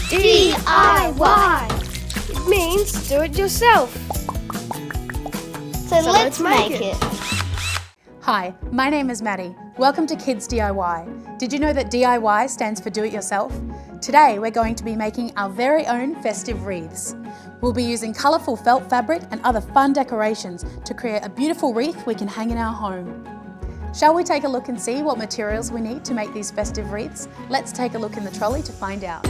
D.I.Y. It means do it yourself. So let's make it. Hi, my name is Maddie. Welcome to Kids D.I.Y. Did you know that D.I.Y stands for do it yourself? Today we're going to be making our very own festive wreaths. We'll be using colourful felt fabric and other fun decorations to create a beautiful wreath we can hang in our home. Shall we take a look and see what materials we need to make these festive wreaths? Let's take a look in the trolley to find out.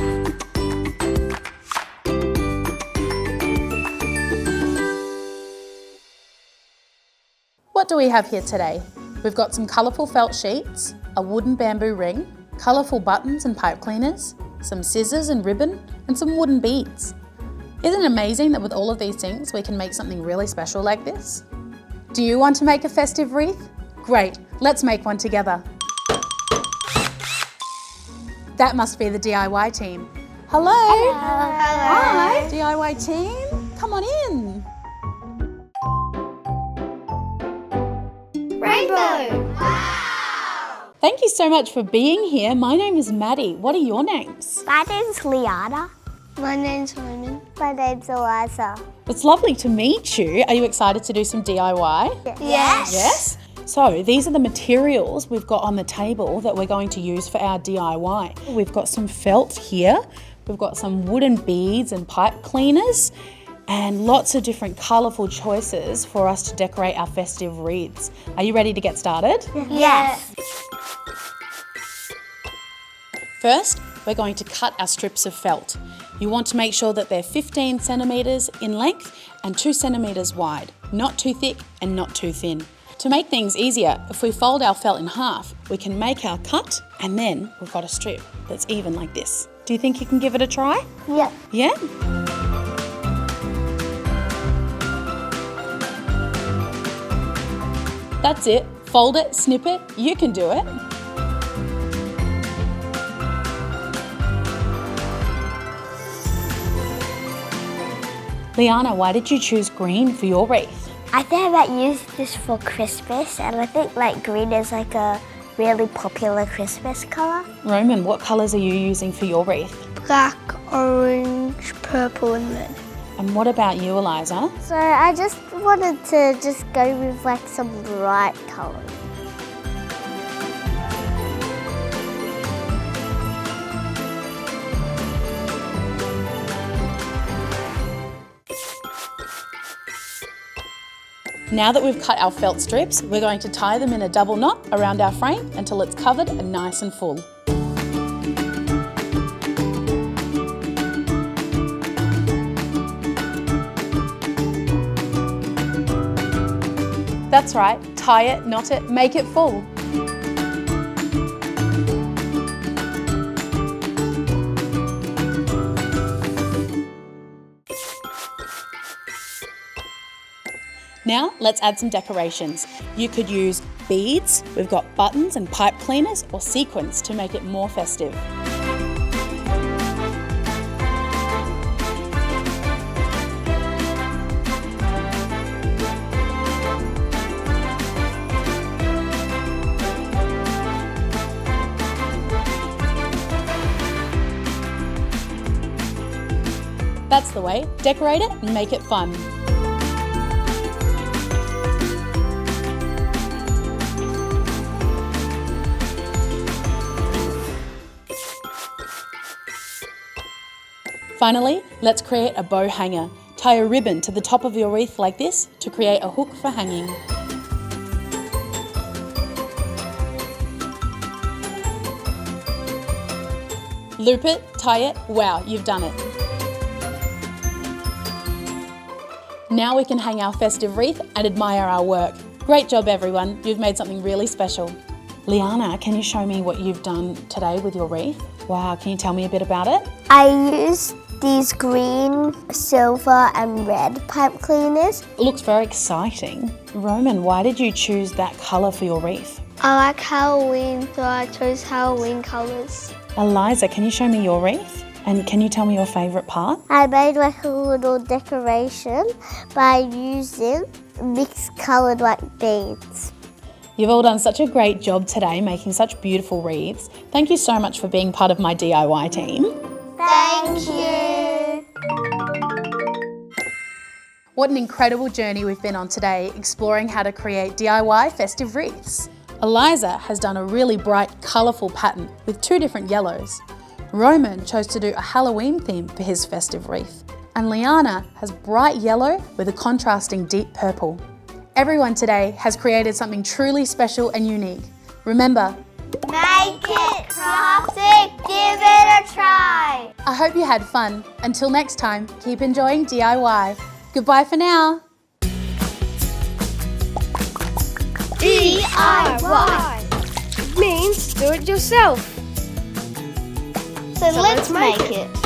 What do we have here today? We've got some colourful felt sheets, a wooden bamboo ring, colourful buttons and pipe cleaners, some scissors and ribbon, and some wooden beads. Isn't it amazing that with all of these things we can make something really special like this? Do you want to make a festive wreath? Great, let's make one together. That must be the D.I.Y team. Hello. Hello. Hi. D.I.Y team, come on in. Rainbow. Thank you so much for being here. My name is Maddie. What are your names? My name's Liana. My name's Roman. My name's Eliza. It's lovely to meet you. Are you excited to do some D.I.Y? Yes. Yes? So these are the materials we've got on the table that we're going to use for our D.I.Y. We've got some felt here. We've got some wooden beads and pipe cleaners and lots of different colourful choices for us to decorate our festive wreaths. Are you ready to get started? Yes. First, we're going to cut our strips of felt. You want to make sure that they're 15 centimetres in length and 2 centimetres wide, not too thick and not too thin. To make things easier, if we fold our felt in half, we can make our cut and then we've got a strip that's even like this. Do you think you can give it a try? Yeah. Yeah? That's it. Fold it, snip it, you can do it. Liana, why did you choose green for your wreath? I think I might use this for Christmas, and I think like green is like a really popular Christmas colour. Roman, what colours are you using for your wreath? Black, orange, purple and red. And what about you, Eliza? So I just wanted to just go with like some bright colours. Now that we've cut our felt strips, we're going to tie them in a double knot around our frame until it's covered and nice and full. That's right, tie it, knot it, make it full. Now let's add some decorations. You could use beads, we've got buttons and pipe cleaners, or sequins to make it more festive. That's the way, decorate it and make it fun. Finally, let's create a bow hanger. Tie a ribbon to the top of your wreath like this to create a hook for hanging. Loop it, tie it, wow, you've done it. Now we can hang our festive wreath and admire our work. Great job everyone, you've made something really special. Liana, can you show me what you've done today with your wreath? Wow, can you tell me a bit about it? I used these green, silver and red pipe cleaners. It looks very exciting. Roman, why did you choose that colour for your wreath? I like Halloween, so I chose Halloween colours. Eliza, can you show me your wreath? And can you tell me your favourite part? I made like a little decoration by using mixed coloured like beads. You've all done such a great job today making such beautiful wreaths. Thank you so much for being part of my DIY team. Thank you. What an incredible journey we've been on today, exploring how to create DIY festive wreaths. Eliza has done a really bright, colourful pattern with 2 different yellows. Roman chose to do a Halloween theme for his festive wreath. And Liana has bright yellow with a contrasting deep purple. Everyone today has created something truly special and unique. Remember, Make it crafty, give it a try. I hope you had fun. Until next time, keep enjoying DIY. Goodbye for now. D.I.Y. Means do it yourself. So let's make it.